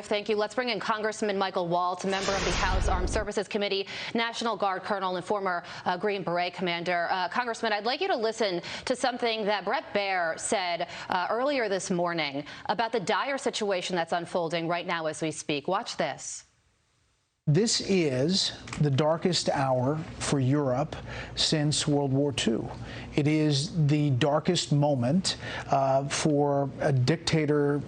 Thank you. Let's bring in Congressman Michael Waltz, a member of the House Armed Services Committee, National Guard Colonel and former Green Beret Commander. Congressman, I'd like you to listen to something that Bret Baier said earlier this morning about the dire situation that's unfolding right now as we speak. Watch this. This is the darkest hour for Europe since World War II. It is the darkest moment for a dictator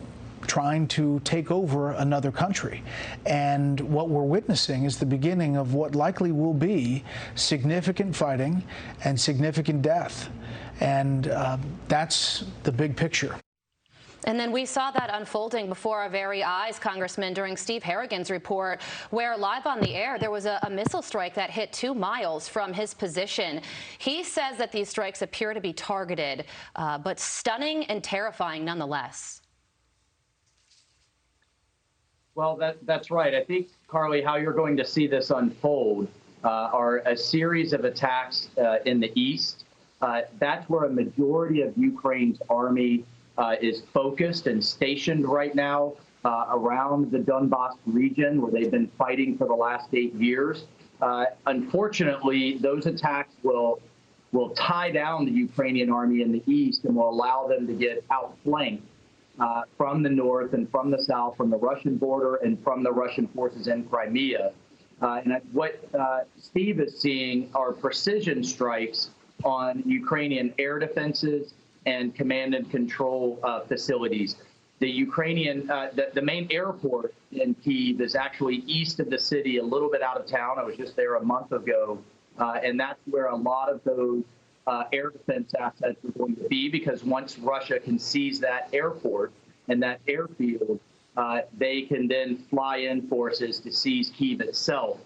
trying to take over another country. And what we're witnessing is the beginning of what likely will be significant fighting and significant death. And that's the big picture. And then we saw that unfolding before our very eyes, Congressman, during Steve Harrigan's report, where live on the air, there was a missile strike that hit 2 miles from his position. He says that these strikes appear to be targeted, but stunning and terrifying nonetheless. Well, that's right. I think, Carly, how you're going to see this unfold are a series of attacks in the east. That's where a majority of Ukraine's army is focused and stationed right now around the Donbass region, where they've been fighting for the last 8 years. Unfortunately, those attacks will tie down the Ukrainian army in the east and will allow them to get outflanked from the north and from the south, from the Russian border and from the Russian forces in Crimea. And what Steve is seeing are precision strikes on Ukrainian air defenses and command and control facilities. The Ukrainian, the main airport in Kyiv is actually east of the city, a little bit out of town. I was just there a month ago, and that's where a lot of those air defense assets are going to be, because once Russia can seize that airport and that airfield, they can then fly in forces to seize Kyiv itself.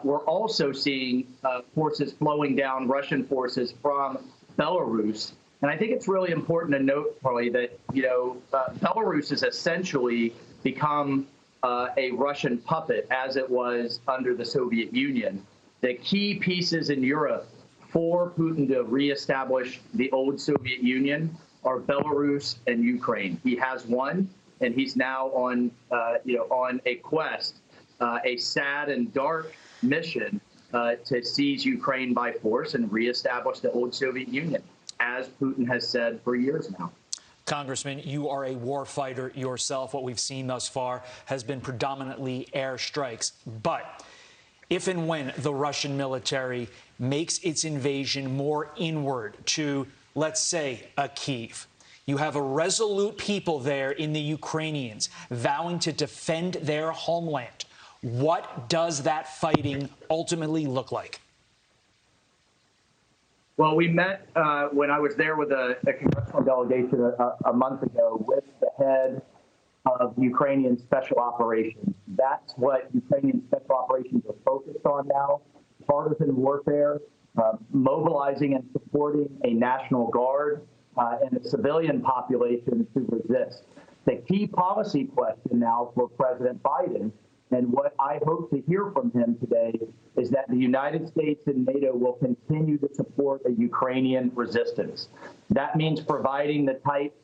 We're also seeing forces flowing down, Russian forces from Belarus. And I think it's really important to note, Carly, that, Belarus has essentially become a Russian puppet, as it was under the Soviet Union. The key pieces in Europe for Putin to reestablish the old Soviet Union are Belarus and Ukraine. He has won, and he's now on, on a quest, a sad and dark mission to seize Ukraine by force and reestablish the old Soviet Union, as Putin has said for years now. Congressman, you are a war fighter yourself. What we've seen thus far has been predominantly airstrikes. But if and when the Russian military makes its invasion more inward to, let's say, a Kyiv, you have a resolute people there in the Ukrainians vowing to defend their homeland. What does that fighting ultimately look like? Well, we met when I was there with a congressional delegation a month ago with the head of Ukrainian special operations. That's what Ukrainian special operations are focused on now: partisan warfare, mobilizing and supporting a national guard and a civilian population to resist. The key policy question now for President Biden, and what I hope to hear from him today, is that the United States and NATO will continue to support a Ukrainian resistance. That means providing the types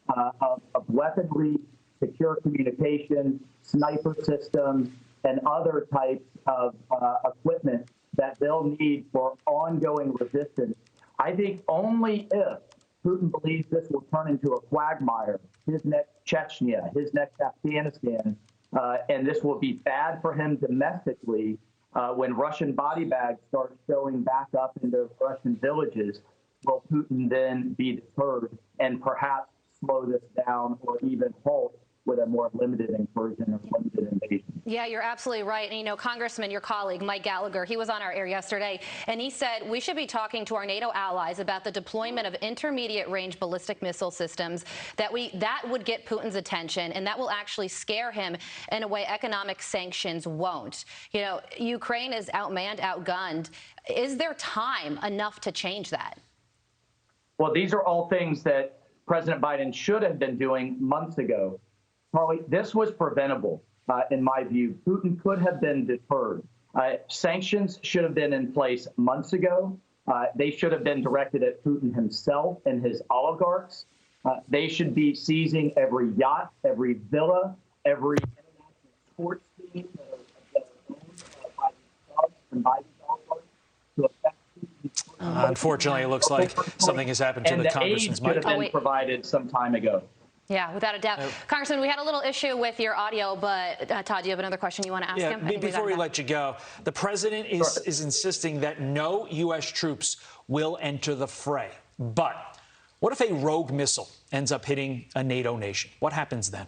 of weaponry, secure communication, sniper systems, and other types of equipment that they'll need for ongoing resistance. I think only if Putin believes this will turn into a quagmire, his next Chechnya, his next Afghanistan, and this will be bad for him domestically when Russian body bags start showing back up into Russian villages, will Putin then be deterred and perhaps slow this down or even halt with a more limited incursion or limited invasion? Yeah, you're absolutely right. And, Congressman, your colleague, Mike Gallagher, he was on our air yesterday, and he said we should be talking to our NATO allies about the deployment of intermediate-range ballistic missile systems, that would get Putin's attention, and that will actually scare him in a way economic sanctions won't. Ukraine is outmanned, outgunned. Is there time enough to change that? Well, these are all things that President Biden should have been doing months ago. Carly, this was preventable, in my view. Putin could have been deterred. Sanctions should have been in place months ago. They should have been directed at Putin himself and his oligarchs. They should be seizing every yacht, every villa, every sports teams that are owned by these clubs and by these oligarchs to affect. Unfortunately, it looks like something has happened to the congressman's mic. And the aid should have been provided some time ago. Yeah, without a doubt. Congressman, we had a little issue with your audio, but Todd, do you have another question you want to ask him? Before we let you go, the president is insisting that no U.S. troops will enter the fray. But what if a rogue missile ends up hitting a NATO nation? What happens then?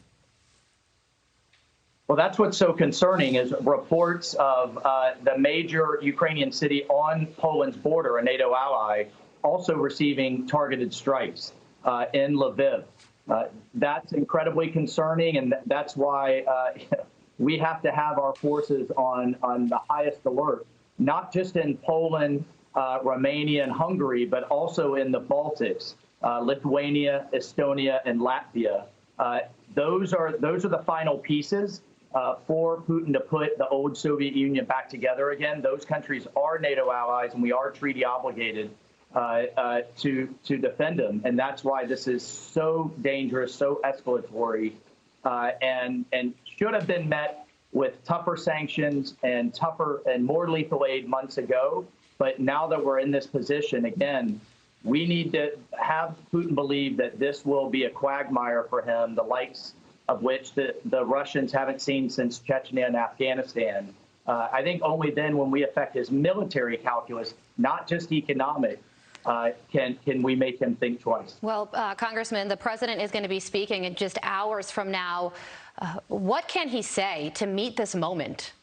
Well, that's what's so concerning is reports of the major Ukrainian city on Poland's border, a NATO ally, also receiving targeted strikes in Lviv. That's incredibly concerning, and that's why we have to have our forces on the highest alert, not just in Poland, Romania, and Hungary, but also in the Baltics, Lithuania, Estonia, and Latvia. Those are the final pieces for Putin to put the old Soviet Union back together again. Those countries are NATO allies, and we are treaty obligated to defend them, and that's why this is so dangerous, so escalatory, and should have been met with tougher sanctions and tougher and more lethal aid months ago. But now that we're in this position again, we need to have Putin believe that this will be a quagmire for him, the likes of which the Russians haven't seen since Chechnya and Afghanistan. I think only then, when we affect his military calculus, not just economic, can we make him think twice. Well, Congressman, the president is going to be speaking in just hours from now. What can he say to meet this moment?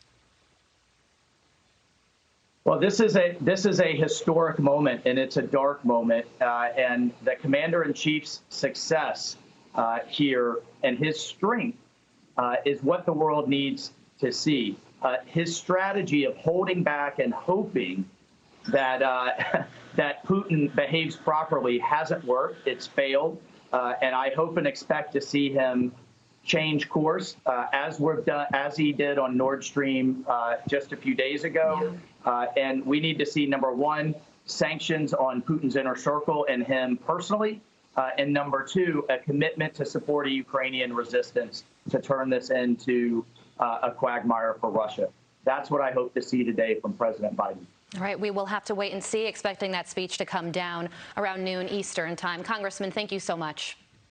Well, this is a historic moment, and it's a dark moment. And the commander-in-chief's success here and his strength is what the world needs to see. His strategy of holding back and hoping that that Putin behaves properly hasn't worked. It's failed, and I hope and expect to see him change course as he did on Nord Stream just a few days ago. And we need to see, number one, sanctions on Putin's inner circle and him personally, and number two, a commitment to support a Ukrainian resistance to turn this into a quagmire for Russia. That's what I hope to see today from President Biden. All right, we will have to wait and see, expecting that speech to come down around noon Eastern time. Congressman, thank you so much.